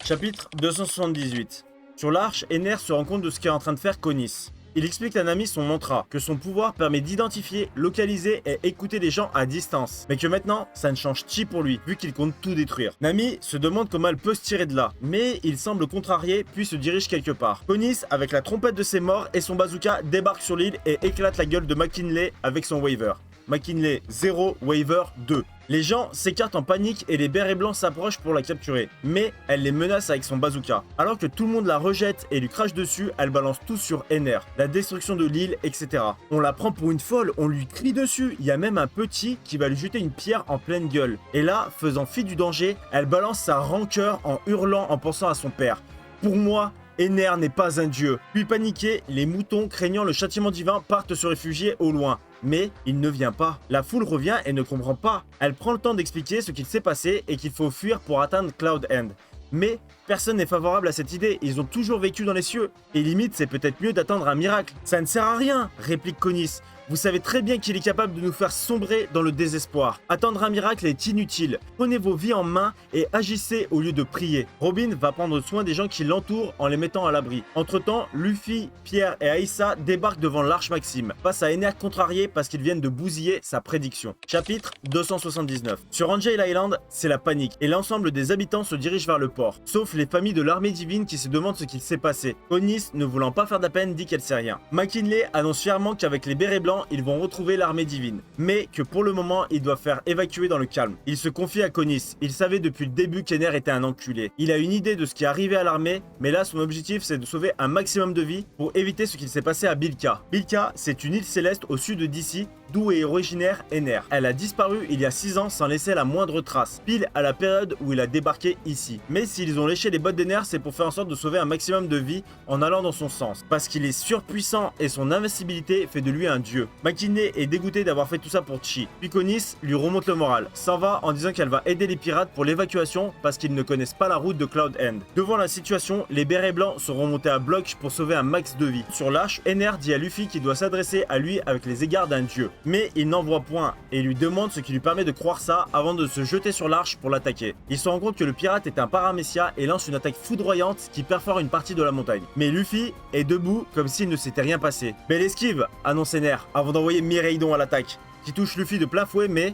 Chapitre 278. Sur l'arche, Ener se rend compte de ce qu'est en train de faire Conis. Il explique à Nami son mantra, que son pouvoir permet d'identifier, localiser et écouter des gens à distance, mais que maintenant, ça ne change chi pour lui, vu qu'il compte tout détruire. Nami se demande comment elle peut se tirer de là, mais il semble contrarié puis se dirige quelque part. Conis, avec la trompette de ses morts et son bazooka, débarque sur l'île et éclate la gueule de McKinley avec son Waver. McKinley 0, Waver 2. Les gens s'écartent en panique et les bérets blancs s'approchent pour la capturer, mais elle les menace avec son bazooka. Alors que tout le monde la rejette et lui crache dessus, elle balance tout sur Ener, la destruction de l'île, etc. On la prend pour une folle, on lui crie dessus, il y a même un petit qui va lui jeter une pierre en pleine gueule. Et là, faisant fi du danger, elle balance sa rancœur en hurlant en pensant à son père. Pour moi, Ener n'est pas un dieu. Puis paniqués, les moutons craignant le châtiment divin partent se réfugier au loin. Mais il ne vient pas. La foule revient et ne comprend pas. Elle prend le temps d'expliquer ce qu'il s'est passé et qu'il faut fuir pour atteindre Cloud End. Mais personne n'est favorable à cette idée, ils ont toujours vécu dans les cieux. Et limite, c'est peut-être mieux d'attendre un miracle. Ça ne sert à rien, réplique Conis. Vous savez très bien qu'il est capable de nous faire sombrer dans le désespoir. Attendre un miracle est inutile. Prenez vos vies en main et agissez au lieu de prier. Robin va prendre soin des gens qui l'entourent en les mettant à l'abri. Entre-temps, Luffy, Pierre et Aissa débarquent devant l'Arche Maxime, face à Ener contrarié parce qu'ils viennent de bousiller sa prédiction. Chapitre 279. Sur Angel Island, c'est la panique et l'ensemble des habitants se dirigent vers le port, sauf les familles de l'armée divine qui se demandent ce qu'il s'est passé. Conis, ne voulant pas faire de la peine, dit qu'elle sait rien. McKinley annonce fièrement qu'avec les bérets blancs, ils vont retrouver l'armée divine, mais que pour le moment, ils doivent faire évacuer dans le calme. Il se confie à Conis. Il savait depuis le début qu'Ener était un enculé. Il a une idée de ce qui est arrivé à l'armée, mais là, son objectif, c'est de sauver un maximum de vies pour éviter ce qui s'est passé à Bilka. Bilka, c'est une île céleste au sud d'ici, d'où est originaire Ener. Elle a disparu il y a 6 ans sans laisser la moindre trace, pile à la période où il a débarqué ici. Mais s'ils ont léché les bottes d'Ener, c'est pour faire en sorte de sauver un maximum de vies en allant dans son sens. Parce qu'il est surpuissant et son invincibilité fait de lui un dieu. McKinley est dégoûté d'avoir fait tout ça pour Chi. Puis Conis lui remonte le moral, s'en va en disant qu'elle va aider les pirates pour l'évacuation parce qu'ils ne connaissent pas la route de Cloud End. Devant la situation, les bérets blancs sont remontés à bloc pour sauver un max de vie. Sur l'arche, Ener dit à Luffy qu'il doit s'adresser à lui avec les égards d'un dieu. Mais il n'en voit point et lui demande ce qui lui permet de croire ça avant de se jeter sur l'arche pour l'attaquer. Il se rend compte que le pirate est un paramécia et lance une attaque foudroyante qui perfore une partie de la montagne. Mais Luffy est debout comme s'il ne s'était rien passé. Belle esquive, annonce Ener, avant d'envoyer Miraidon à l'attaque, qui touche Luffy de plein fouet mais...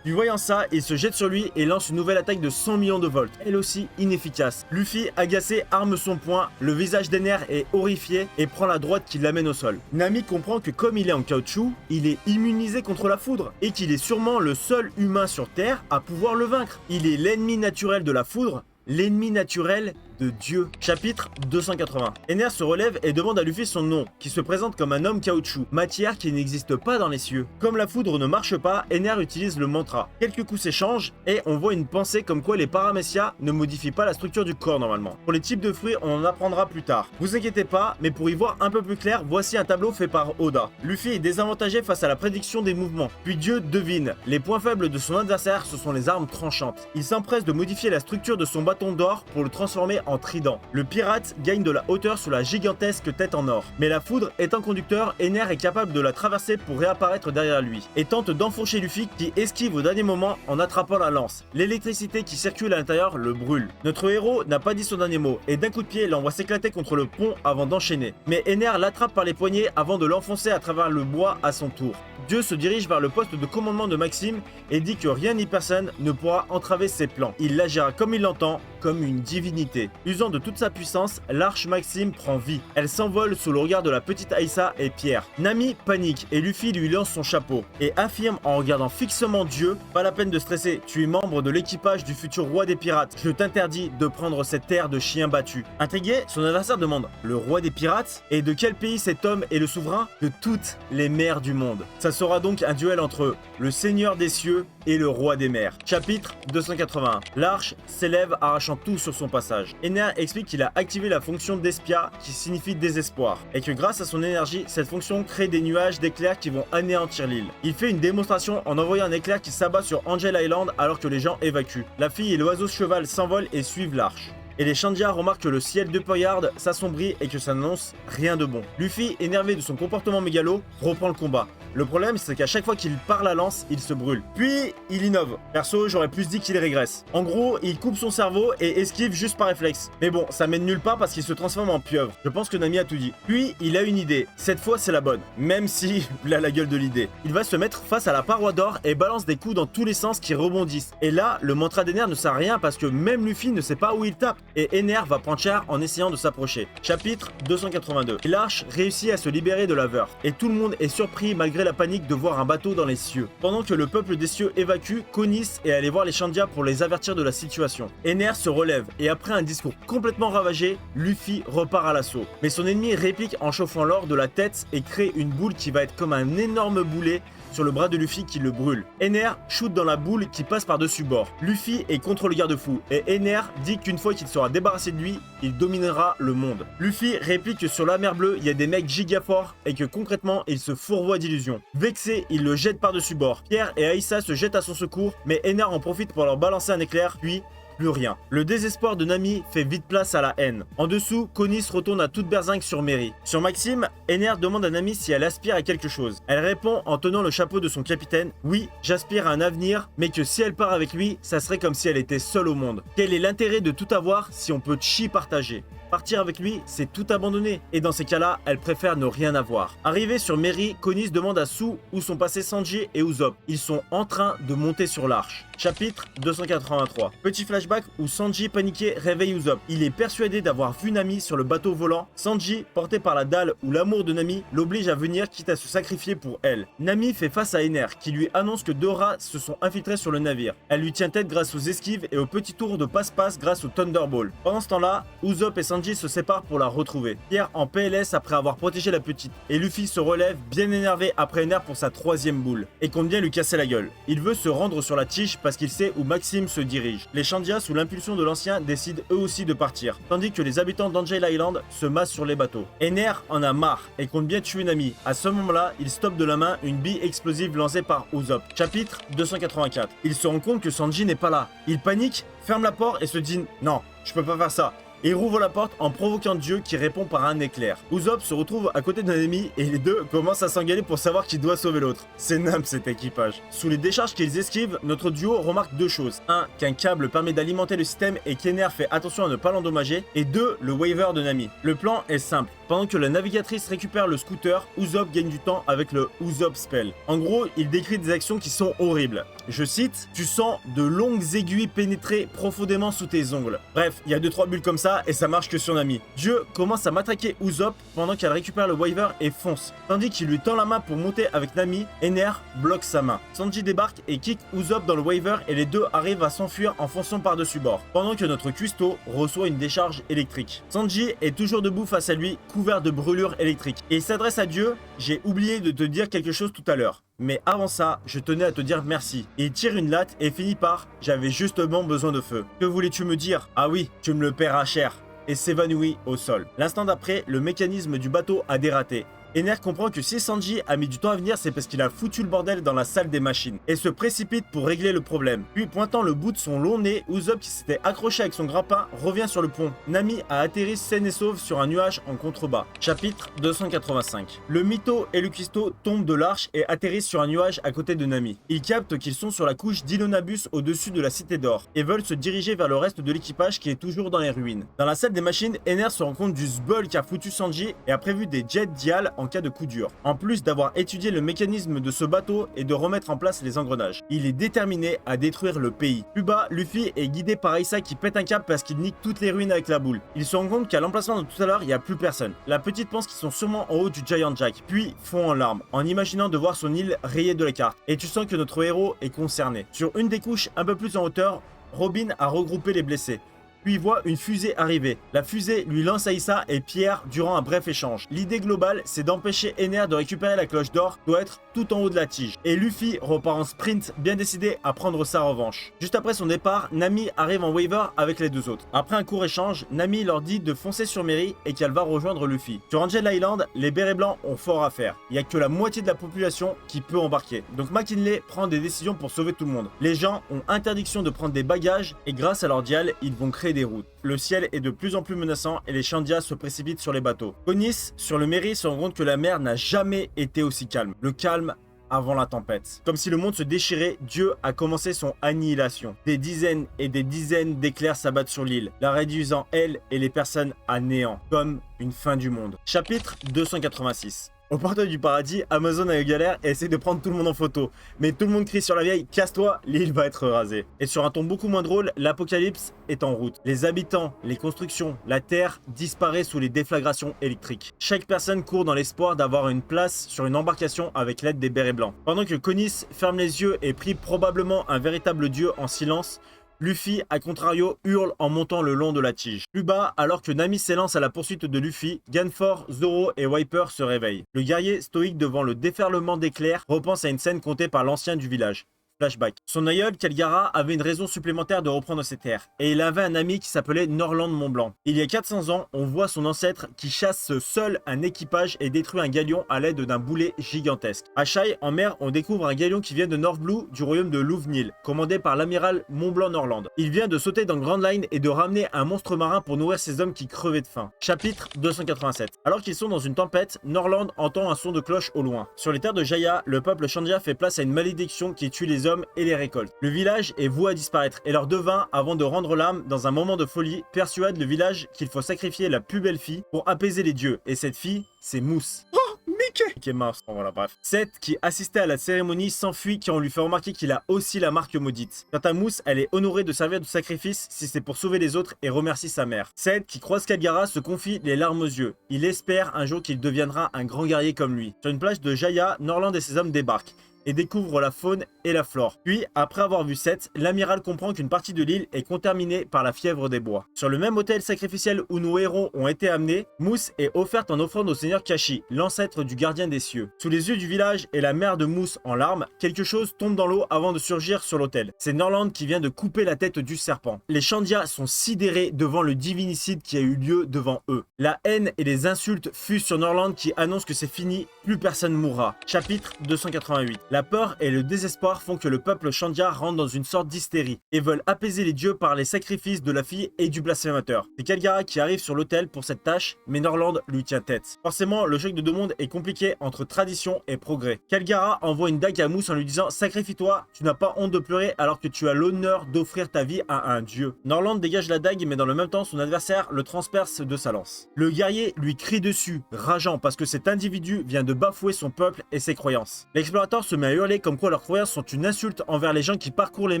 Lui voyant ça, il se jette sur lui et lance une nouvelle attaque de 100 millions de volts, elle aussi inefficace. Luffy, agacé, arme son poing, le visage d'Ener est horrifié et prend la droite qui l'amène au sol. Nami comprend que comme il est en caoutchouc, il est immunisé contre la foudre et qu'il est sûrement le seul humain sur Terre à pouvoir le vaincre. Il est l'ennemi naturel de la foudre, l'ennemi naturel de Dieu. Chapitre 280. Ener se relève et demande à Luffy son nom, qui se présente comme un homme caoutchouc, matière qui n'existe pas dans les cieux. Comme la foudre ne marche pas, Ener utilise le mantra. Quelques coups s'échangent et on voit une pensée comme quoi les paramécias ne modifient pas la structure du corps normalement. Pour les types de fruits, on en apprendra plus tard. Vous inquiétez pas, mais pour y voir un peu plus clair, voici un tableau fait par Oda. Luffy est désavantagé face à la prédiction des mouvements. Puis Dieu devine. Les points faibles de son adversaire, ce sont les armes tranchantes. Il s'empresse de modifier la structure de son bâton d'or pour le transformer en trident. Le pirate gagne de la hauteur sur la gigantesque tête en or. Mais la foudre étant conducteur, Ener est capable de la traverser pour réapparaître derrière lui et tente d'enfourcher Luffy qui esquive au dernier moment en attrapant la lance. L'électricité qui circule à l'intérieur le brûle. Notre héros n'a pas dit son dernier mot et d'un coup de pied l'envoie s'éclater contre le pont avant d'enchaîner. Mais Ener l'attrape par les poignets avant de l'enfoncer à travers le bois à son tour. Dieu se dirige vers le poste de commandement de Maxime et dit que rien ni personne ne pourra entraver ses plans. Il l'agira comme il l'entend, comme une divinité. Usant de toute sa puissance, l'arche Maxime prend vie. Elle s'envole sous le regard de la petite Aissa et Pierre. Nami panique et Luffy lui lance son chapeau et affirme en regardant fixement Dieu: pas la peine de stresser, tu es membre de l'équipage du futur roi des pirates. Je t'interdis de prendre cette terre de chien battu. Intrigué, son adversaire demande: le roi des pirates? Et de quel pays cet homme est le souverain? De toutes les mers du monde. Ça sera donc un duel entre le seigneur des cieux et le roi des mers. Chapitre 281. L'arche s'élève arrachant tout sur son passage. Ener explique qu'il a activé la fonction d'Espia qui signifie désespoir et que grâce à son énergie, cette fonction crée des nuages d'éclairs qui vont anéantir l'île. Il fait une démonstration en envoyant un éclair qui s'abat sur Angel Island alors que les gens évacuent. La fille et l'oiseau cheval s'envolent et suivent l'arche. Et les Shandia remarquent que le ciel de Poyard s'assombrit et que ça n'annonce rien de bon. Luffy, énervé de son comportement mégalo, reprend le combat. Le problème, c'est qu'à chaque fois qu'il part la lance, il se brûle. Puis, il innove. Perso, j'aurais plus dit qu'il régresse. En gros, il coupe son cerveau et esquive juste par réflexe. Mais bon, ça mène nulle part parce qu'il se transforme en pieuvre. Je pense que Nami a tout dit. Puis, il a une idée. Cette fois, c'est la bonne. Même si, il a la gueule de l'idée. Il va se mettre face à la paroi d'or et balance des coups dans tous les sens qui rebondissent. Et là, le mantra d'Ener ne sert à rien parce que même Luffy ne sait pas où il tape. Et Ener va prendre cher en essayant de s'approcher. Chapitre 282. L'arche réussit à se libérer de la Wörth. Et tout le monde est surpris malgré la panique de voir un bateau dans les cieux. Pendant que le peuple des cieux évacue, Konis est allé voir les Shandia pour les avertir de la situation. Ener se relève et après un discours complètement ravagé, Luffy repart à l'assaut. Mais son ennemi réplique en chauffant l'or de la tête et crée une boule qui va être comme un énorme boulet sur le bras de Luffy qui le brûle. Ener shoot dans la boule qui passe par-dessus bord. Luffy est contre le garde-fou et Ener dit qu'une fois qu'il sera débarrassé de lui, il dominera le monde. Luffy réplique que sur la mer bleue, il y a des mecs giga forts et que concrètement, il se fourvoie d'illusions. Vexé, il le jette par-dessus bord. Pierre et Aïssa se jettent à son secours, mais Ener en profite pour leur balancer un éclair, puis plus rien. Le désespoir de Nami fait vite place à la haine. En dessous, Konis retourne à toute berzingue sur Merry. Sur Maxime, Ener demande à Nami si elle aspire à quelque chose. Elle répond en tenant le chapeau de son capitaine. Oui, j'aspire à un avenir, mais que si elle part avec lui, ça serait comme si elle était seule au monde. Quel est l'intérêt de tout avoir si on peut chi partager? Partir avec lui, c'est tout abandonner. Et dans ces cas-là, elle préfère ne rien avoir. Arrivée sur Merry, Konis demande à Sue où sont passés Sanji et Usopp. Ils sont en train de monter sur l'arche. Chapitre 283. Petit flashback où Sanji paniqué réveille Usopp. Il est persuadé d'avoir vu Nami sur le bateau volant. Sanji, porté par la dalle ou l'amour de Nami, l'oblige à venir quitte à se sacrifier pour elle. Nami fait face à Ener qui lui annonce que deux rats se sont infiltrés sur le navire. Elle lui tient tête grâce aux esquives et au petit tour de passe-passe grâce au Thunderball. Pendant ce temps-là, Usopp et Sanji se séparent pour la retrouver. Pierre en PLS après avoir protégé la petite. Et Luffy se relève bien énervé après Ener pour sa troisième boule. Et compte bien lui casser la gueule. Il veut se rendre sur la tige parce qu'il sait où Maxime se dirige. Les Shandia, sous l'impulsion de l'ancien, décident eux aussi de partir, tandis que les habitants d'Angel Island se massent sur les bateaux. Ener en a marre et compte bien tuer Nami. À ce moment-là, il stoppe de la main une bille explosive lancée par Usopp. Chapitre 284. Il se rend compte que Sanji n'est pas là. Il panique, ferme la porte et se dit « Non, je peux pas faire ça ». Et rouvre la porte en provoquant Dieu qui répond par un éclair. Usopp se retrouve à côté d'un ennemi et les deux commencent à s'engueuler pour savoir qui doit sauver l'autre. C'est nimp cet équipage. Sous les décharges qu'ils esquivent, notre duo remarque deux choses. 1. Qu'un câble permet d'alimenter le système et qu'Ener fait attention à ne pas l'endommager. Et 2. Le waiver de Nami. Le plan est simple. Pendant que la navigatrice récupère le scooter, Usopp gagne du temps avec le Usopp Spell. En gros, il décrit des actions qui sont horribles. Je cite, tu sens de longues aiguilles pénétrer profondément sous tes ongles. Bref, il y a 2-3 bulles comme ça et ça marche que sur Nami. Dieu commence à matraquer Usopp pendant qu'elle récupère le waiver et fonce. Tandis qu'il lui tend la main pour monter avec Nami, Ener bloque sa main. Sanji débarque et kick Usopp dans le waiver et les deux arrivent à s'enfuir en fonçant par-dessus bord. Pendant que notre cuistot reçoit une décharge électrique. Sanji est toujours debout face à lui, couvert de brûlures électriques. Et il s'adresse à Dieu, j'ai oublié de te dire quelque chose tout à l'heure. Mais avant ça, je tenais à te dire merci. Il tire une latte et finit par « J'avais justement besoin de feu. Que voulais-tu me dire? Ah oui, tu me le paieras cher. » Et s'évanouit au sol. L'instant d'après, le mécanisme du bateau a dératé. Ener comprend que si Sanji a mis du temps à venir, c'est parce qu'il a foutu le bordel dans la salle des machines et se précipite pour régler le problème. Puis, pointant le bout de son long nez, Usopp, qui s'était accroché avec son grappin, revient sur le pont. Nami a atterri saine et sauve sur un nuage en contrebas. Chapitre 285. Le mytho et le cuistot tombent de l'arche et atterrissent sur un nuage à côté de Nami. Ils captent qu'ils sont sur la couche d'Ilonabus au-dessus de la cité d'or et veulent se diriger vers le reste de l'équipage qui est toujours dans les ruines. Dans la salle des machines, Ener se rend compte du sbull qu'a foutu Sanji et a prévu des jets dial en cas de coup dur. En plus d'avoir étudié le mécanisme de ce bateau et de remettre en place les engrenages. Il est déterminé à détruire le pays. Plus bas, Luffy est guidé par Aissa qui pète un câble parce qu'il nique toutes les ruines avec la boule. Il se rend compte qu'à l'emplacement de tout à l'heure, il n'y a plus personne. La petite pense qu'ils sont sûrement en haut du Giant Jack, puis fond en larmes, en imaginant de voir son île rayée de la carte. Et tu sens que notre héros est concerné. Sur une des couches un peu plus en hauteur, Robin a regroupé les blessés. Puis il voit une fusée arriver. La fusée lui lance Aissa et Pierre durant un bref échange. L'idée globale, c'est d'empêcher Ener de récupérer la cloche d'or, doit être tout en haut de la tige. Et Luffy repart en sprint, bien décidé à prendre sa revanche. Juste après son départ, Nami arrive en waiver avec les deux autres. Après un court échange, Nami leur dit de foncer sur Merry et qu'elle va rejoindre Luffy. Sur Angel Island, les bérets blancs ont fort à faire. Il n'y a que la moitié de la population qui peut embarquer. Donc McKinley prend des décisions pour sauver tout le monde. Les gens ont interdiction de prendre des bagages et grâce à leur dial, ils vont créer des routes. Le ciel est de plus en plus menaçant et les Shandia se précipitent sur les bateaux. Konis, sur le Merry, se rend compte que la mer n'a jamais été aussi calme. Le calme avant la tempête. Comme si le monde se déchirait, Dieu a commencé son annihilation. Des dizaines et des dizaines d'éclairs s'abattent sur l'île, la réduisant elle et les personnes à néant, comme une fin du monde. Chapitre 286. Au portail du paradis, Amazon a eu galère et essaie de prendre tout le monde en photo. Mais tout le monde crie sur la vieille, casse-toi, l'île va être rasée. Et sur un ton beaucoup moins drôle, l'apocalypse est en route. Les habitants, les constructions, la terre disparaissent sous les déflagrations électriques. Chaque personne court dans l'espoir d'avoir une place sur une embarcation avec l'aide des bérets blancs. Pendant que Conis ferme les yeux et prie probablement un véritable dieu en silence, Luffy, à contrario, hurle en montant le long de la tige. Plus bas, alors que Nami s'élance à la poursuite de Luffy, Ganfor, Zoro et Wiper se réveillent. Le guerrier, stoïque devant le déferlement d'éclairs, repense à une scène contée par l'ancien du village. Flashback. Son aïeul, Kalgara, avait une raison supplémentaire de reprendre ses terres, et il avait un ami qui s'appelait Norland Montblanc. Il y a 400 ans, on voit son ancêtre qui chasse seul un équipage et détruit un galion à l'aide d'un boulet gigantesque. À Shai, en mer, on découvre un galion qui vient de Northblue, du royaume de Louvnil, commandé par l'amiral Montblanc Norland. Il vient de sauter dans Grand Line et de ramener un monstre marin pour nourrir ses hommes qui crevaient de faim. Chapitre 287. Alors qu'ils sont dans une tempête, Norland entend un son de cloche au loin. Sur les terres de Jaya, le peuple Shandia fait place à une malédiction qui tue les hommes et les récoltes. Le village est voué à disparaître et leur devin, avant de rendre l'âme dans un moment de folie, persuade le village qu'il faut sacrifier la plus belle fille pour apaiser les dieux. Et cette fille, c'est Mousse. Mickey Mouse, bon, voilà, bref. Seth, qui assistait à la cérémonie, s'enfuit quand on lui fait remarquer qu'il a aussi la marque maudite. Quant à Mousse, elle est honorée de servir de sacrifice si c'est pour sauver les autres et remercie sa mère. Seth, qui croise Kalgara, se confie les larmes aux yeux. Il espère un jour qu'il deviendra un grand guerrier comme lui. Sur une plage de Jaya, Norland et ses hommes débarquent et découvre la faune et la flore. Puis, après avoir vu Seth, l'amiral comprend qu'une partie de l'île est contaminée par la fièvre des bois. Sur le même hôtel sacrificiel où nos héros ont été amenés, Mousse est offerte en offrande au seigneur Kashi, l'ancêtre du gardien des cieux. Sous les yeux du village et la mère de Mousse en larmes, quelque chose tombe dans l'eau avant de surgir sur l'hôtel. C'est Norland qui vient de couper la tête du serpent. Les Shandia sont sidérés devant le divinicide qui a eu lieu devant eux. La haine et les insultes fusent sur Norland qui annonce que c'est fini, plus personne mourra. Chapitre 288. La peur et le désespoir font que le peuple Shandia rentre dans une sorte d'hystérie et veulent apaiser les dieux par les sacrifices de la fille et du blasphémateur. C'est Kalgara qui arrive sur l'autel pour cette tâche, mais Norland lui tient tête. Forcément, le choc de deux mondes est compliqué entre tradition et progrès. Kalgara envoie une dague à Mousse en lui disant « Sacrifie-toi, tu n'as pas honte de pleurer alors que tu as l'honneur d'offrir ta vie à un dieu. » Norland dégage la dague, mais dans le même temps, son adversaire le transperce de sa lance. Le guerrier lui crie dessus, rageant parce que cet individu vient de bafouer son peuple et ses croyances. L'explorateur se met à hurler comme quoi leurs croyances sont une insulte envers les gens qui parcourent les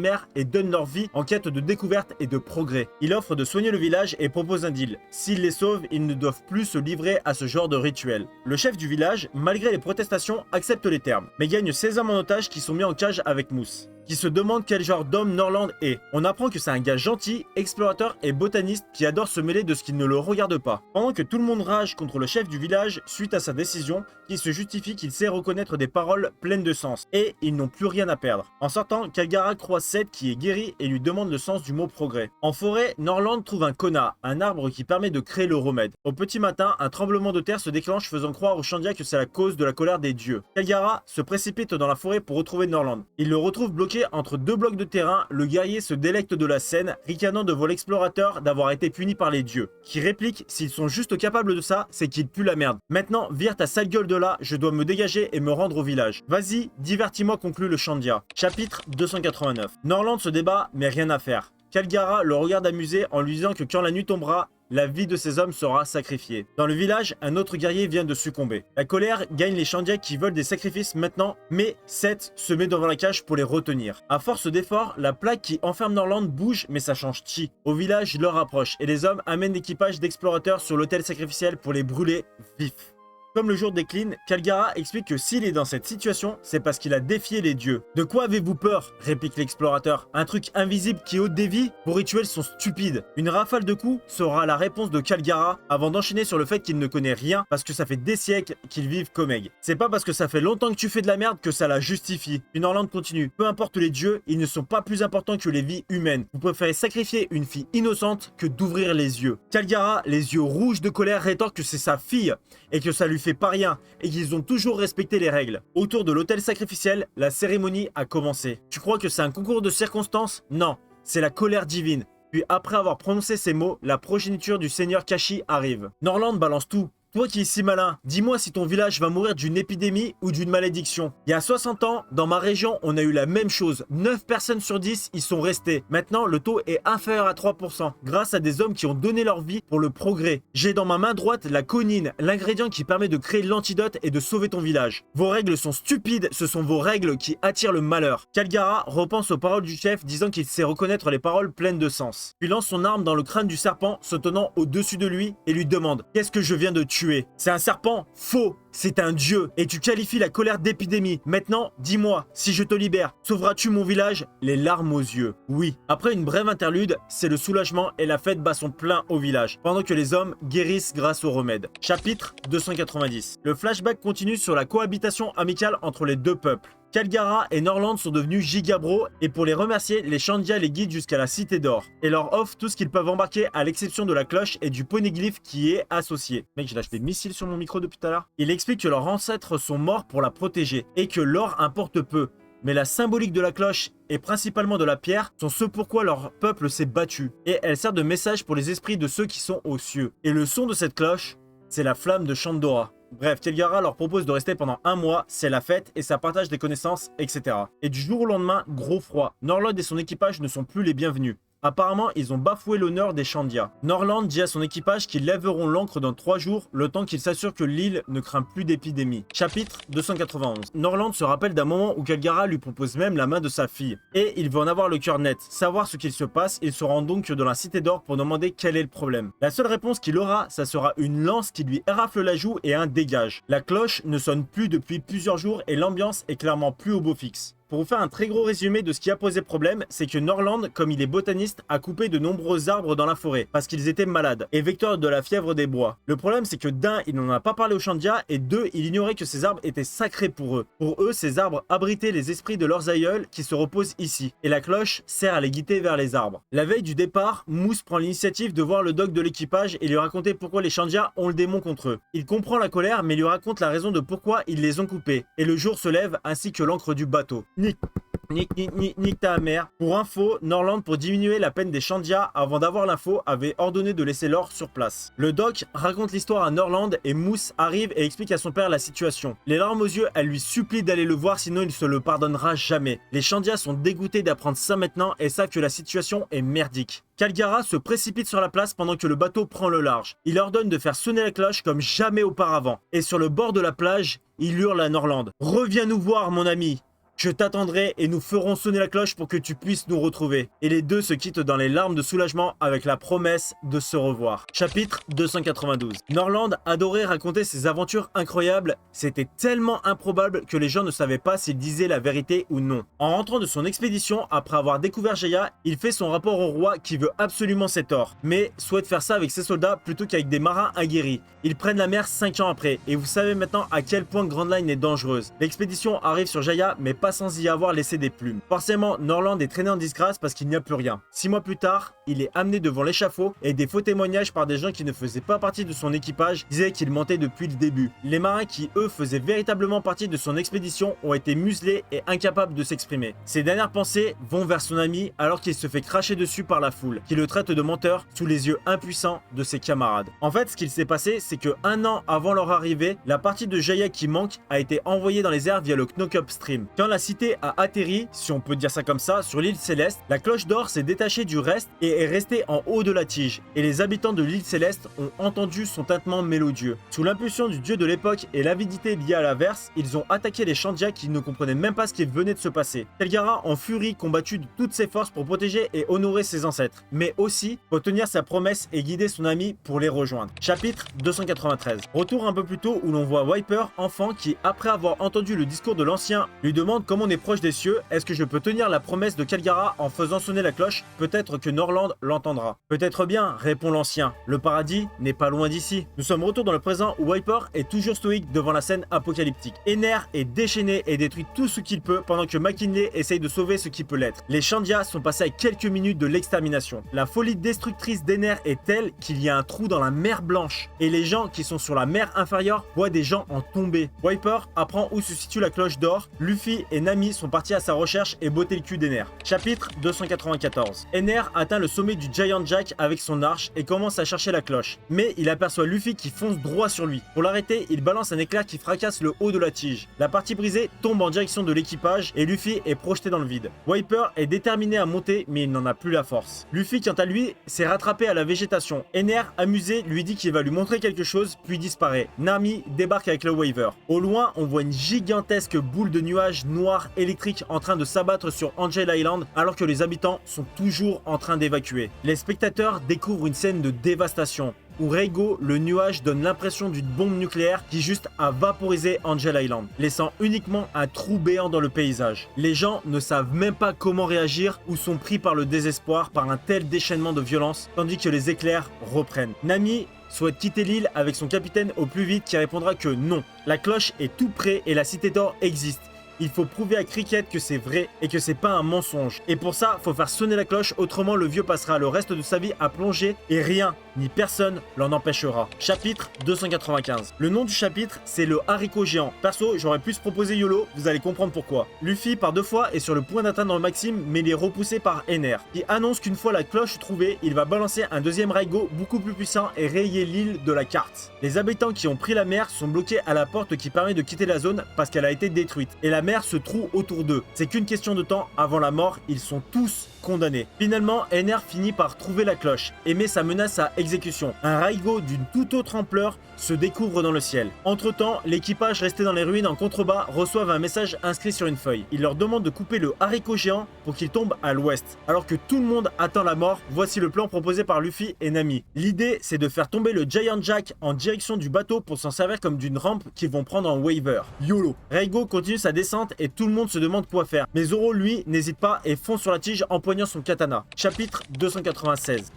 mers et donnent leur vie en quête de découverte et de progrès. Il offre de soigner le village et propose un deal. S'il les sauve, ils ne doivent plus se livrer à ce genre de rituel. Le chef du village, malgré les protestations, accepte les termes, mais gagne 16 hommes en otage qui sont mis en cage avec Mousse, qui se demande quel genre d'homme Norland est. On apprend que c'est un gars gentil, explorateur et botaniste qui adore se mêler de ce qui ne le regarde pas. Pendant que tout le monde rage contre le chef du village suite à sa décision, qui se justifie qu'il sait reconnaître des paroles pleines de sens, et ils n'ont plus rien à perdre. En sortant, Kalgara croise Seth qui est guéri et lui demande le sens du mot progrès. En forêt, Norland trouve un kona, un arbre qui permet de créer le remède. Au petit matin, un tremblement de terre se déclenche faisant croire aux Shandia que c'est la cause de la colère des dieux. Kalgara se précipite dans la forêt pour retrouver Norland. Il le retrouve bloqué entre deux blocs de terrain. Le guerrier se délecte de la scène, ricanant devant l'explorateur d'avoir été puni par les dieux, qui réplique s'ils sont juste capables de ça, c'est qu'ils puent la merde. Maintenant, vire ta sale gueule de là, je dois me dégager et me rendre au village. Vas-y, divertis-moi, conclut le Shandia. Chapitre 289. Norland se débat, mais rien à faire. Kalgara le regarde amusé en lui disant que quand la nuit tombera, la vie de ces hommes sera sacrifiée. Dans le village, un autre guerrier vient de succomber. La colère gagne les Shandia qui veulent des sacrifices maintenant, mais Seth se met devant la cage pour les retenir. À force d'efforts, la plaque qui enferme Norland bouge, mais ça change chi. Au village, leur approche et les hommes amènent l'équipage d'explorateurs sur l'autel sacrificiel pour les brûler vifs. Comme le jour décline, Kalgara explique que s'il est dans cette situation, c'est parce qu'il a défié les dieux. « De quoi avez-vous peur ?» réplique l'explorateur. « Un truc invisible qui ôte des vies ? Vos rituels sont stupides. » Une rafale de coups sera la réponse de Kalgara avant d'enchaîner sur le fait qu'il ne connaît rien parce que ça fait des siècles qu'ils vivent comme Meg. C'est pas parce que ça fait longtemps que tu fais de la merde que ça la justifie. Puis Norland continue. Peu importe les dieux, ils ne sont pas plus importants que les vies humaines. Vous préférez sacrifier une fille innocente que d'ouvrir les yeux. Kalgara, les yeux rouges de colère, rétorque que c'est sa fille et que ça lui fait pas rien et qu'ils ont toujours respecté les règles. Autour de l'autel sacrificiel, la cérémonie a commencé. Tu crois que c'est un concours de circonstances? Non, c'est la colère divine. Puis après avoir prononcé ces mots, la progéniture du seigneur Kashi arrive. Norland balance tout Toi qui es si malin, dis-moi si ton village va mourir d'une épidémie ou d'une malédiction. Il y a 60 ans, dans ma région, on a eu la même chose. 9 personnes sur 10 y sont restées. Maintenant, le taux est inférieur à 3%, grâce à des hommes qui ont donné leur vie pour le progrès. J'ai dans ma main droite la conine, l'ingrédient qui permet de créer l'antidote et de sauver ton village. Vos règles sont stupides, ce sont vos règles qui attirent le malheur. Kalgara repense aux paroles du chef disant qu'il sait reconnaître les paroles pleines de sens. Puis lance son arme dans le crâne du serpent se tenant au-dessus de lui et lui demande « Qu'est-ce que je viens de tuer ?» C'est un serpent faux. C'est un dieu, et tu qualifies la colère d'épidémie. Maintenant, dis-moi, si je te libère, sauveras-tu mon village? Les larmes aux yeux. Oui. Après une brève interlude, c'est le soulagement et la fête bat son plein au village, pendant que les hommes guérissent grâce au remède. Chapitre 290. Le flashback continue sur la cohabitation amicale entre les deux peuples. Kalgara et Norland sont devenus gigabros et pour les remercier, les Shandia les guident jusqu'à la Cité d'Or et leur offrent tout ce qu'ils peuvent embarquer à l'exception de la cloche et du poneglyphe qui y est associé. Mec, j'ai lâché des missiles sur mon micro depuis tout à l'heure. Il explique que leurs ancêtres sont morts pour la protéger et que l'or importe peu. Mais la symbolique de la cloche et principalement de la pierre sont ce pourquoi leur peuple s'est battu. Et elle sert de message pour les esprits de ceux qui sont aux cieux. Et le son de cette cloche, c'est la flamme de Shandora. Bref, Kalgara leur propose de rester pendant un mois, c'est la fête et ça partage des connaissances, etc. Et du jour au lendemain, gros froid. Norland et son équipage ne sont plus les bienvenus. Apparemment, ils ont bafoué l'honneur des Shandia. Norland dit à son équipage qu'ils lèveront l'ancre dans 3 jours, le temps qu'ils s'assurent que l'île ne craint plus d'épidémie. Chapitre 291. Norland se rappelle d'un moment où Kalgara lui propose même la main de sa fille. Et il veut en avoir le cœur net, savoir ce qu'il se passe, il se rend donc dans la Cité d'Or pour demander quel est le problème. La seule réponse qu'il aura, ça sera une lance qui lui érafle la joue et un dégage. La cloche ne sonne plus depuis plusieurs jours et l'ambiance est clairement plus au beau fixe. Pour vous faire un très gros résumé de ce qui a posé problème, c'est que Norland, comme il est botaniste, a coupé de nombreux arbres dans la forêt, parce qu'ils étaient malades, et vecteurs de la fièvre des bois. Le problème c'est que d'un, il n'en a pas parlé aux Shandia, et deux, il ignorait que ces arbres étaient sacrés pour eux. Pour eux, ces arbres abritaient les esprits de leurs aïeuls qui se reposent ici, et la cloche sert à les guider vers les arbres. La veille du départ, Mousse prend l'initiative de voir le doc de l'équipage et lui raconter pourquoi les Shandia ont le démon contre eux. Il comprend la colère, mais lui raconte la raison de pourquoi ils les ont coupés, et le jour se lève ainsi que l'encre du bateau. Nique ta mère. Pour info, Norland, pour diminuer la peine des Shandia avant d'avoir l'info, avait ordonné de laisser l'or sur place. Le doc raconte l'histoire à Norland et Mousse arrive et explique à son père la situation. Les larmes aux yeux, elle lui supplie d'aller le voir sinon il se le pardonnera jamais. Les Shandia sont dégoûtés d'apprendre ça maintenant et savent que la situation est merdique. Kalgara se précipite sur la place pendant que le bateau prend le large. Il ordonne de faire sonner la cloche comme jamais auparavant. Et sur le bord de la plage, il hurle à Norland. « Reviens nous voir, mon ami !» Je t'attendrai et nous ferons sonner la cloche pour que tu puisses nous retrouver. Et les deux se quittent dans les larmes de soulagement avec la promesse de se revoir. Chapitre 292. Norland adorait raconter ses aventures incroyables. C'était tellement improbable que les gens ne savaient pas s'il disait la vérité ou non. En rentrant de son expédition, après avoir découvert Jaya, il fait son rapport au roi qui veut absolument cet or. Mais souhaite faire ça avec ses soldats plutôt qu'avec des marins aguerris. Ils prennent la mer 5 ans après. Et vous savez maintenant à quel point Grand Line est dangereuse. L'expédition arrive sur Jaya, mais pas sans y avoir laissé des plumes. Forcément, Norland est traîné en disgrâce parce qu'il n'y a plus rien. 6 mois plus tard, il est amené devant l'échafaud et des faux témoignages par des gens qui ne faisaient pas partie de son équipage disaient qu'il mentait depuis le début. Les marins qui, eux, faisaient véritablement partie de son expédition ont été muselés et incapables de s'exprimer. Ses dernières pensées vont vers son ami alors qu'il se fait cracher dessus par la foule, qui le traite de menteur sous les yeux impuissants de ses camarades. En fait, ce qu'il s'est passé, c'est que 1 an avant leur arrivée, la partie de Jaya qui manque a été envoyée dans les airs via le Knock-Up Stream. Quand la cité a atterri, si on peut dire ça comme ça, sur l'île Céleste, la cloche d'or s'est détachée du reste et est restée en haut de la tige. Et les habitants de l'île Céleste ont entendu son tintement mélodieux. Sous l'impulsion du dieu de l'époque et l'avidité liée à l'averse, ils ont attaqué les Shandia qui ne comprenaient même pas ce qui venait de se passer. Kalgara, en furie, combattu de toutes ses forces pour protéger et honorer ses ancêtres, mais aussi pour tenir sa promesse et guider son ami pour les rejoindre. Chapitre 293. Retour un peu plus tôt où l'on voit Viper, enfant, qui, après avoir entendu le discours de l'ancien, lui demande comment on est proche des cieux, est-ce que je peux tenir la promesse de Kalgara en faisant sonner la cloche? Peut-être que Norland l'entendra. Peut-être bien, répond l'ancien. Le paradis n'est pas loin d'ici. Nous sommes retour dans le présent où Viper est toujours stoïque devant la scène apocalyptique. Ener est déchaîné et détruit tout ce qu'il peut pendant que McKinley essaye de sauver ce qui peut l'être. Les Shandia sont passés à quelques minutes de l'extermination. La folie destructrice d'Ener est telle qu'il y a un trou dans la mer Blanche et les gens qui sont sur la mer inférieure voient des gens en tomber. Viper apprend où se situe la cloche d'or. Luffy et Nami sont partis à sa recherche et botter le cul d'Ener. Chapitre 294. Ener atteint le sommet du Giant Jack avec son arche et commence à chercher la cloche. Mais il aperçoit Luffy qui fonce droit sur lui. Pour l'arrêter, il balance un éclair qui fracasse le haut de la tige. La partie brisée tombe en direction de l'équipage et Luffy est projeté dans le vide. Wiper est déterminé à monter mais il n'en a plus la force. Luffy quant à lui s'est rattrapé à la végétation. Ener, amusé, lui dit qu'il va lui montrer quelque chose puis disparaît. Nami débarque avec le Waver. Au loin, on voit une gigantesque boule de nuages noirs électriques en train de s'abattre sur Angel Island alors que les habitants sont toujours en train d'évacuer. Les spectateurs découvrent une scène de dévastation où Reigo, le nuage, donne l'impression d'une bombe nucléaire qui juste a vaporisé Angel Island, laissant uniquement un trou béant dans le paysage. Les gens ne savent même pas comment réagir ou sont pris par le désespoir par un tel déchaînement de violence, tandis que les éclairs reprennent. Nami souhaite quitter l'île avec son capitaine au plus vite qui répondra que non. La cloche est tout près et la cité d'or existe. Il faut prouver à Cricket que c'est vrai et que c'est pas un mensonge. Et pour ça, faut faire sonner la cloche, autrement le vieux passera le reste de sa vie à plonger et rien ni personne l'en empêchera. Chapitre 295. Le nom du chapitre, c'est le haricot géant. Perso, j'aurais pu se proposer YOLO, vous allez comprendre pourquoi. Luffy, par 2 fois, est sur le point d'atteindre le Maxime, mais il est repoussé par Ener, qui annonce qu'une fois la cloche trouvée, il va balancer un deuxième Raigo beaucoup plus puissant et rayer l'île de la carte. Les habitants qui ont pris la mer sont bloqués à la porte qui permet de quitter la zone parce qu'elle a été détruite. Et la mer se trouve autour d'eux. C'est qu'une question de temps, avant la mort, ils sont tous condamnés. Finalement, Ener finit par trouver la cloche et met sa menace à exécution. Un Raigo d'une toute autre ampleur se découvre dans le ciel. Entre-temps, l'équipage resté dans les ruines en contrebas reçoivent un message inscrit sur une feuille. Il leur demande de couper le haricot géant pour qu'il tombe à l'ouest. Alors que tout le monde attend la mort, voici le plan proposé par Luffy et Nami. L'idée, c'est de faire tomber le Giant Jack en direction du bateau pour s'en servir comme d'une rampe qu'ils vont prendre en Waver. YOLO. Raigo continue sa descente et tout le monde se demande quoi faire. Mais Zoro, lui, n'hésite pas et fonce sur la tige empoignant son katana. Chapitre 296.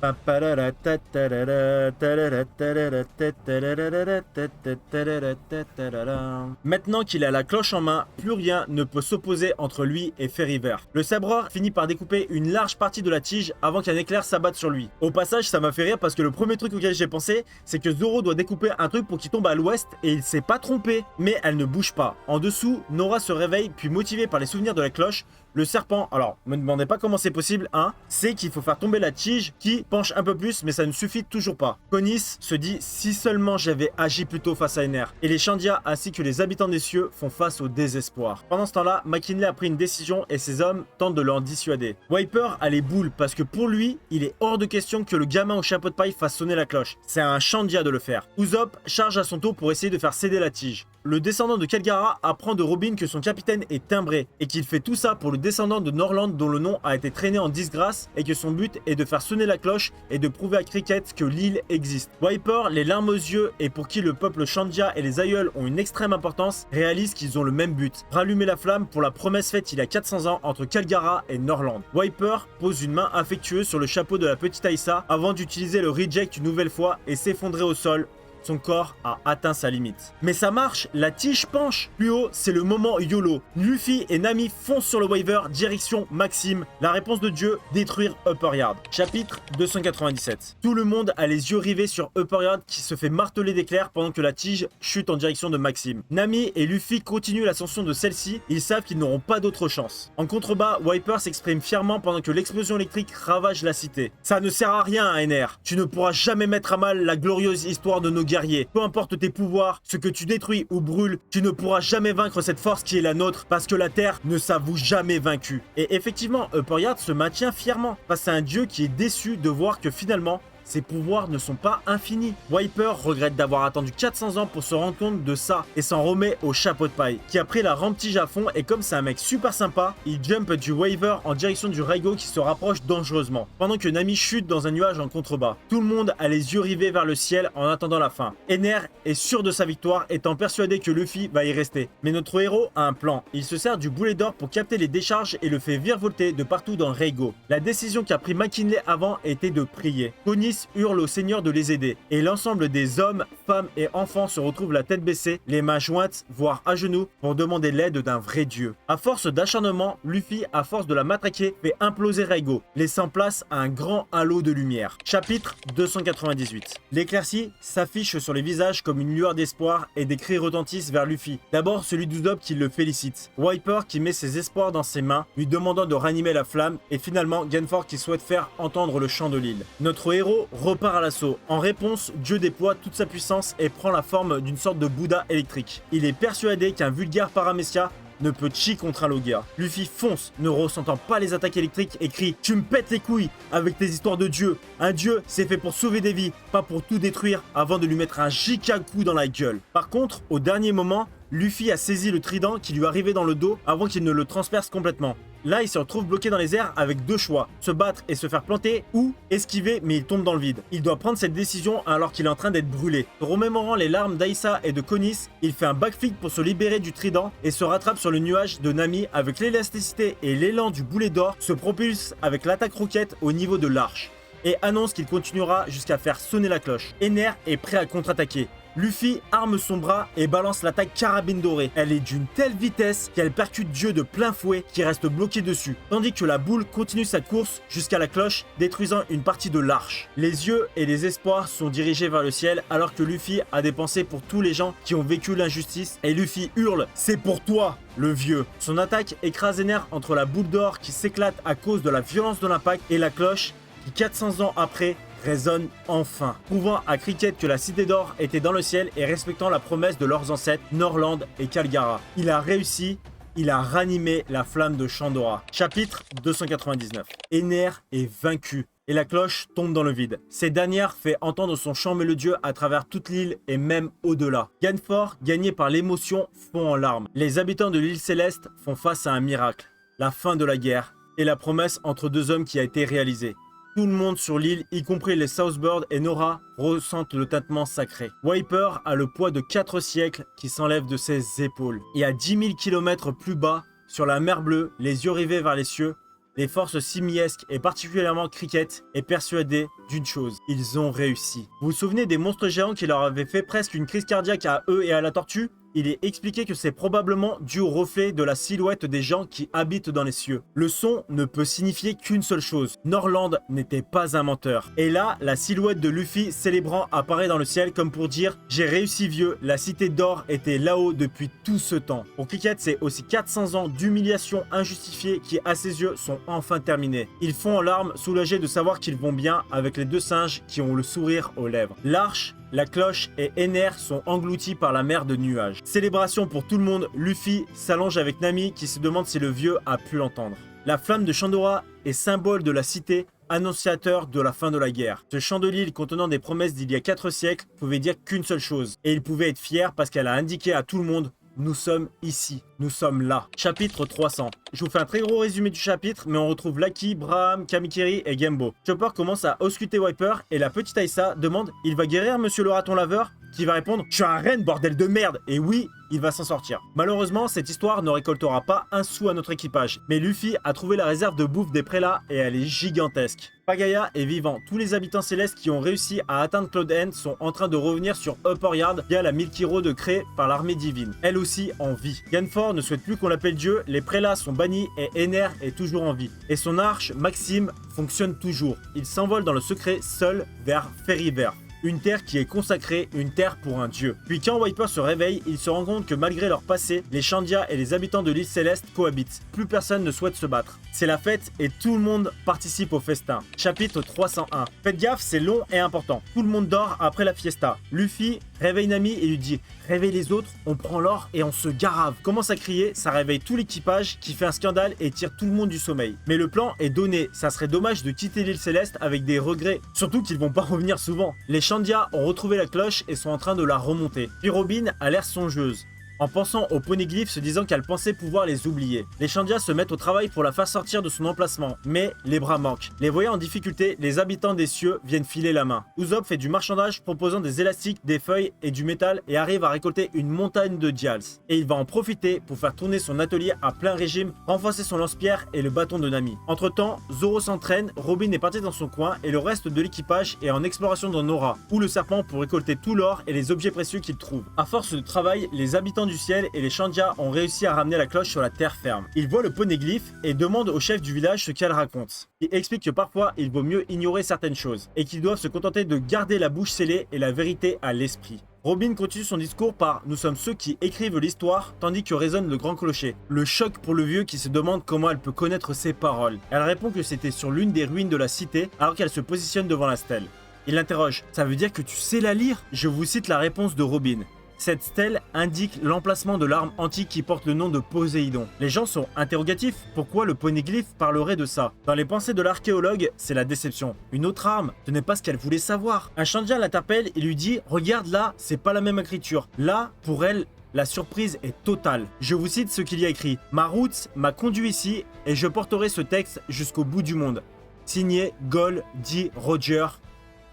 Maintenant qu'il a la cloche en main, plus rien ne peut s'opposer entre lui et Ferryver. Le sabreur finit par découper une large partie de la tige avant qu'un éclair s'abatte sur lui. Au passage, ça m'a fait rire parce que le premier truc auquel j'ai pensé, c'est que Zoro doit découper un truc pour qu'il tombe à l'ouest et il s'est pas trompé. Mais elle ne bouge pas. En dessous, Nora se réveille puis motivé par les souvenirs de la cloche, le serpent, alors me demandez pas comment c'est possible, hein, c'est qu'il faut faire tomber la tige qui penche un peu plus mais ça ne suffit toujours pas. Konis se dit si seulement j'avais agi plus tôt face à Ener. Et les Shandia ainsi que les habitants des cieux font face au désespoir. Pendant ce temps-là, McKinley a pris une décision et ses hommes tentent de l'en dissuader. Wiper a les boules parce que pour lui, il est hors de question que le gamin au chapeau de paille fasse sonner la cloche. C'est à un Shandia de le faire. Usopp charge à son tour pour essayer de faire céder la tige. Le descendant de Kelgara apprend de Robin que son capitaine est timbré et qu'il fait tout ça pour le descendant de Norland dont le nom a été traîné en disgrâce et que son but est de faire sonner la cloche et de prouver à Cricket que l'île existe. Wiper, les larmes aux yeux et pour qui le peuple Shandia et les aïeuls ont une extrême importance, réalise qu'ils ont le même but, rallumer la flamme pour la promesse faite il y a 400 ans entre Kelgara et Norland. Wiper pose une main affectueuse sur le chapeau de la petite Aissa avant d'utiliser le reject une nouvelle fois et s'effondrer au sol. Son corps a atteint sa limite. Mais ça marche, la tige penche. Plus haut, c'est le moment YOLO. Luffy et Nami foncent sur le Waver, direction Maxime. La réponse de Dieu, détruire Upper Yard. Chapitre 297. Tout le monde a les yeux rivés sur Upper Yard qui se fait marteler d'éclairs pendant que la tige chute en direction de Maxime. Nami et Luffy continuent l'ascension de celle-ci, ils savent qu'ils n'auront pas d'autre chance. En contrebas, Wiper s'exprime fièrement pendant que l'explosion électrique ravage la cité. Ça ne sert à rien, Ener. Tu ne pourras jamais mettre à mal la glorieuse histoire de nos guerriers. Peu importe tes pouvoirs, ce que tu détruis ou brûles, tu ne pourras jamais vaincre cette force qui est la nôtre parce que la Terre ne s'avoue jamais vaincue. Et effectivement, Upper Yard se maintient fièrement face à un dieu qui est déçu de voir que finalement, ses pouvoirs ne sont pas infinis. Wiper regrette d'avoir attendu 400 ans pour se rendre compte de ça et s'en remet au chapeau de paille qui a pris la rampe tige à fond et comme c'est un mec super sympa, il jump du Waver en direction du Raigo qui se rapproche dangereusement pendant que Nami chute dans un nuage en contrebas. Tout le monde a les yeux rivés vers le ciel en attendant la fin. Ener est sûr de sa victoire étant persuadé que Luffy va y rester. Mais notre héros a un plan. Il se sert du boulet d'or pour capter les décharges et le fait virevolter de partout dans Raigo. La décision qu'a pris McKinley avant était de prier. Konis Conis hurle au seigneur de les aider, et l'ensemble des hommes, femmes et enfants se retrouvent la tête baissée, les mains jointes, voire à genoux, pour demander l'aide d'un vrai dieu. À force d'acharnement, Luffy, à force de la matraquer, fait imploser Raigo, laissant place à un grand halo de lumière. Chapitre 298. L'éclaircie s'affiche sur les visages comme une lueur d'espoir et des cris retentissent vers Luffy. D'abord celui d'Usopp qui le félicite, Wiper qui met ses espoirs dans ses mains, lui demandant de ranimer la flamme, et finalement Genfort qui souhaite faire entendre le chant de l'île. Notre héros repart à l'assaut. En réponse, Dieu déploie toute sa puissance et prend la forme d'une sorte de Bouddha électrique. Il est persuadé qu'un vulgaire paramécia ne peut chi contre un Logia. Luffy fonce, ne ressentant pas les attaques électriques, et crie « Tu me pètes les couilles avec tes histoires de dieu. Un dieu, c'est fait pour sauver des vies, pas pour tout détruire avant de lui mettre un giga coup dans la gueule. » Par contre, au dernier moment, Luffy a saisi le trident qui lui arrivait dans le dos avant qu'il ne le transperce complètement. Là, il se retrouve bloqué dans les airs avec deux choix, se battre et se faire planter, ou esquiver mais il tombe dans le vide. Il doit prendre cette décision alors qu'il est en train d'être brûlé. Remémorant les larmes d'Aïssa et de Conis, il fait un backflip pour se libérer du trident et se rattrape sur le nuage de Nami avec l'élasticité et l'élan du boulet d'or, se propulse avec l'attaque roquette au niveau de l'arche et annonce qu'il continuera jusqu'à faire sonner la cloche. Ener est prêt à contre-attaquer. Luffy arme son bras et balance l'attaque carabine dorée. Elle est d'une telle vitesse qu'elle percute Dieu de plein fouet qui reste bloqué dessus, tandis que la boule continue sa course jusqu'à la cloche, détruisant une partie de l'arche. Les yeux et les espoirs sont dirigés vers le ciel alors que Luffy a des pensées pour tous les gens qui ont vécu l'injustice, et Luffy hurle « C'est pour toi, le vieux !» Son attaque écrase Ener entre la boule d'or qui s'éclate à cause de la violence de l'impact et la cloche qui 400 ans après résonne enfin, prouvant à Cricket que la Cité d'Or était dans le ciel et respectant la promesse de leurs ancêtres Norland et Kalgara. Il a réussi, il a ranimé la flamme de Shandora. Chapitre 299. Ener est vaincu et la cloche tombe dans le vide. Cette dernière fait entendre son chant mélodieux à travers toute l'île et même au-delà. Genfort, gagné par l'émotion, fond en larmes. Les habitants de l'île Céleste font face à un miracle, la fin de la guerre et la promesse entre deux hommes qui a été réalisée. Tout le monde sur l'île, y compris les Southbird et Nora, ressentent le tintement sacré. Wiper a le poids de 4 siècles qui s'enlève de ses épaules. Et à 10 000 km plus bas, sur la mer bleue, les yeux rivés vers les cieux, les forces simiesques et particulièrement Cricket est persuadé d'une chose, ils ont réussi. Vous vous souvenez des monstres géants qui leur avaient fait presque une crise cardiaque à eux et à la tortue ? Il est expliqué que c'est probablement dû au reflet de la silhouette des gens qui habitent dans les cieux. Le son ne peut signifier qu'une seule chose. Norland n'était pas un menteur. Et là, la silhouette de Luffy célébrant apparaît dans le ciel comme pour dire « J'ai réussi vieux, la cité d'or était là-haut depuis tout ce temps ». Pour Cricket, c'est aussi 400 ans d'humiliation injustifiée qui, à ses yeux, sont enfin terminés. Ils font en larmes, soulagés de savoir qu'ils vont bien avec les deux singes qui ont le sourire aux lèvres. L'arche, la cloche et Ener sont engloutis par la mer de nuages. Célébration pour tout le monde, Luffy s'allonge avec Nami qui se demande si le vieux a pu l'entendre. La flamme de Shandora est symbole de la cité, annonciateur de la fin de la guerre. Ce chandelier contenant des promesses d'il y a 4 siècles pouvait dire qu'une seule chose. Et il pouvait être fier parce qu'elle a indiqué à tout le monde « Nous sommes ici, nous sommes là ». Chapitre 300. Je vous fais un très gros résumé du chapitre, mais on retrouve Lucky, Braham, Kamikiri et Gembo. Chopper commence à ausculter Wiper et la petite Aïssa demande « Il va guérir monsieur le raton laveur ?» Qui va répondre « Je suis un reine, bordel de merde !» Et oui, il va s'en sortir. Malheureusement, cette histoire ne récoltera pas un sou à notre équipage. Mais Luffy a trouvé la réserve de bouffe des prélats et elle est gigantesque. Pagaya est vivant. Tous les habitants célestes qui ont réussi à atteindre Cloud End sont en train de revenir sur Upper Yard via la Milky Road créée par l'armée divine. Elle aussi en vie. Genfort ne souhaite plus qu'on l'appelle Dieu, les prélats sont bannis et Ener est toujours en vie. Et son arche, Maxime, fonctionne toujours. Il s'envole dans le secret seul vers Ferryver. Une terre qui est consacrée, une terre pour un dieu. Puis quand Wiper se réveille, il se rend compte que malgré leur passé, les Shandia et les habitants de l'île Céleste cohabitent. Plus personne ne souhaite se battre. C'est la fête et tout le monde participe au festin. Chapitre 301. Faites gaffe, c'est long et important. Tout le monde dort après la fiesta. Luffy réveille Nami et lui dit « Réveille les autres, on prend l'or et on se garave ». Commence à crier, ça réveille tout l'équipage qui fait un scandale et tire tout le monde du sommeil. Mais le plan est donné, ça serait dommage de quitter l'île Céleste avec des regrets. Surtout qu'ils vont pas revenir souvent. Les Shandia ont retrouvé la cloche et sont en train de la remonter. Puis Robin a l'air songeuse. en pensant aux poneglyphes, se disant qu'elle pensait pouvoir les oublier. Les Shandia se mettent au travail pour la faire sortir de son emplacement, mais les bras manquent. Les voyant en difficulté, les habitants des cieux viennent filer la main. Usopp fait du marchandage proposant des élastiques, des feuilles et du métal et arrive à récolter une montagne de dials. Et il va en profiter pour faire tourner son atelier à plein régime, renforcer son lance-pierre et le bâton de Nami. Entre temps, Zoro s'entraîne, Robin est parti dans son coin et le reste de l'équipage est en exploration dans Nora, où le serpent pour récolter tout l'or et les objets précieux qu'il trouve. À force de travail, les habitants du ciel et les Shandia ont réussi à ramener la cloche sur la terre ferme. Ils voient le poneglyphe et demandent au chef du village ce qu'elle raconte. Il explique que parfois il vaut mieux ignorer certaines choses et qu'ils doivent se contenter de garder la bouche scellée et la vérité à l'esprit. Robin continue son discours par « Nous sommes ceux qui écrivent l'histoire » tandis que résonne le grand clocher. Le choc pour le vieux qui se demande comment elle peut connaître ses paroles. Elle répond que c'était sur l'une des ruines de la cité alors qu'elle se positionne devant la stèle. Il l'interroge « Ça veut dire que tu sais la lire ?» Je vous cite la réponse de Robin. Cette stèle indique l'emplacement de l'arme antique qui porte le nom de Poséidon. Les gens sont interrogatifs, pourquoi le poneglyphe parlerait de ça? Dans les pensées de l'archéologue, c'est la déception. Une autre arme, ce n'est pas ce qu'elle voulait savoir. Un Shandia l'interpelle et lui dit « Regarde là, c'est pas la même écriture. Là, pour elle, la surprise est totale. » Je vous cite ce qu'il y a écrit. « Ma route m'a conduit ici et je porterai ce texte jusqu'au bout du monde. » Signé Gol D. Roger,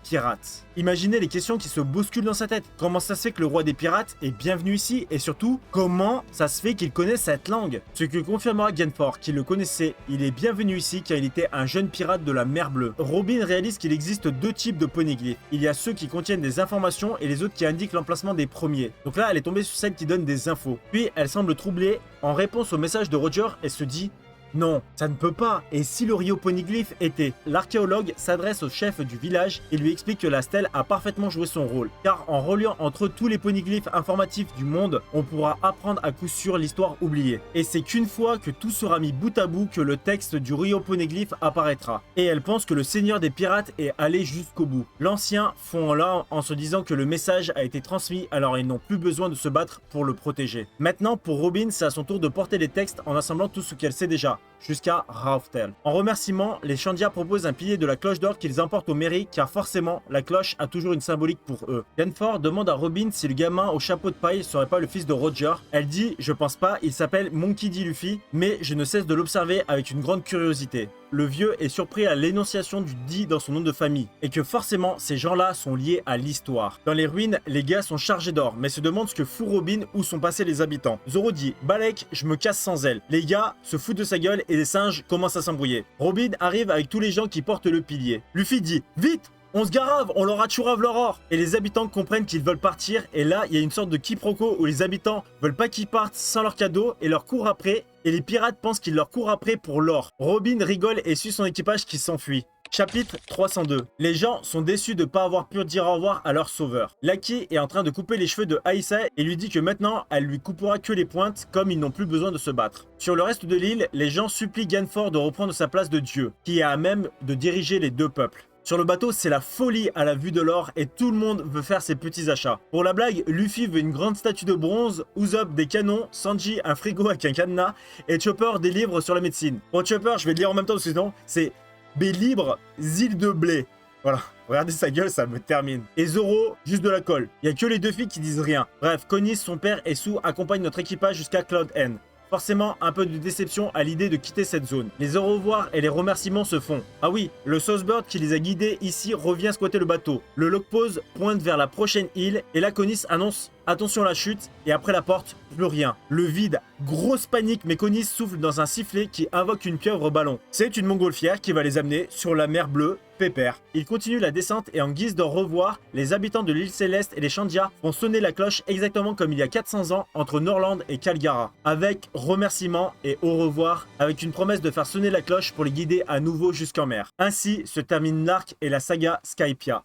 pirate. Imaginez les questions qui se bousculent dans sa tête. Comment ça se fait que le roi des pirates est bienvenu ici? Et surtout, comment ça se fait qu'il connaisse cette langue? Ce que confirmera Genfor, qui le connaissait, il est bienvenu ici car il était un jeune pirate de la mer Bleue. Robin réalise qu'il existe deux types de poneglyphes. Il y a ceux qui contiennent des informations et les autres qui indiquent l'emplacement des premiers. Donc là, elle est tombée sur celle qui donne des infos. Puis, elle semble troublée. En réponse au message de Roger, elle se dit: non, ça ne peut pas. Et si le Rio Poneglyph était? L'archéologue s'adresse au chef du village et lui explique que la stèle a parfaitement joué son rôle. Car en reliant entre tous les poneglyphes informatifs du monde, on pourra apprendre à coup sûr l'histoire oubliée. Et c'est qu'une fois que tout sera mis bout à bout que le texte du Rio Poneglyph apparaîtra. Et elle pense que le seigneur des pirates est allé jusqu'au bout. L'ancien fond là en se disant que le message a été transmis, alors ils n'ont plus besoin de se battre pour le protéger. Maintenant, pour Robin, c'est à son tour de porter les textes en assemblant tout ce qu'elle sait déjà, jusqu'à Raftel. En remerciement, les Shandia proposent un pilier de la cloche d'or qu'ils emportent aux mairies car forcément, la cloche a toujours une symbolique pour eux. Genfor demande à Robin si le gamin au chapeau de paille serait pas le fils de Roger. Elle dit « Je pense pas, il s'appelle Monkey D. Luffy, mais je ne cesse de l'observer avec une grande curiosité. » Le vieux est surpris à l'énonciation du D dans son nom de famille, et que forcément ces gens-là sont liés à l'histoire. Dans les ruines, les gars sont chargés d'or, mais se demandent ce que fout Robin, où sont passés les habitants. Zoro dit « Balek, je me casse sans elle. » Les gars se foutent de sa gueule et les singes commencent à s'embrouiller. Robin arrive avec tous les gens qui portent le pilier. Luffy dit « Vite! On se garave, on leur atchourave leur or !» Et les habitants comprennent qu'ils veulent partir, et là, il y a une sorte de quiproquo où les habitants veulent pas qu'ils partent sans leur cadeau et leur courent après, et les pirates pensent qu'ils leur courent après pour l'or. Robin rigole et suit son équipage qui s'enfuit. Chapitre 302. Les gens sont déçus de ne pas avoir pu dire au revoir à leur sauveur. Lucky est en train de couper les cheveux de Aissa et lui dit que maintenant, elle lui coupera que les pointes comme ils n'ont plus besoin de se battre. Sur le reste de l'île, les gens supplient Genfor de reprendre sa place de dieu, qui est à même de diriger les deux peuples. Sur le bateau, c'est la folie à la vue de l'or et tout le monde veut faire ses petits achats. Pour la blague, Luffy veut une grande statue de bronze, Usopp des canons, Sanji un frigo avec un cadenas et Chopper des livres sur la médecine. Pour Chopper, je vais le lire en même temps parce que sinon, c'est Bé libre, île de blé. Voilà, regardez sa gueule, ça me termine. Et Zoro, juste de la colle. Il y a que les deux filles qui disent rien. Bref, Konis, son père et Sue accompagnent notre équipage jusqu'à Cloud End. Forcément, un peu de déception à l'idée de quitter cette zone. Les au revoir et les remerciements se font. Ah oui, le Saucebird qui les a guidés ici revient squatter le bateau. Le Logpose pointe vers la prochaine île et la Konis annonce « Attention à la chute » et après la porte, plus rien. Le vide, grosse panique, mais Konis souffle dans un sifflet qui invoque une pieuvre ballon. C'est une montgolfière qui va les amener sur la mer Bleue, pépère. Ils continuent la descente et en guise de revoir, les habitants de l'île Céleste et les Shandia font sonner la cloche exactement comme il y a 400 ans entre Norland et Calgara. Avec remerciements et au revoir, avec une promesse de faire sonner la cloche pour les guider à nouveau jusqu'en mer. Ainsi se termine l'arc et la saga Skypiea.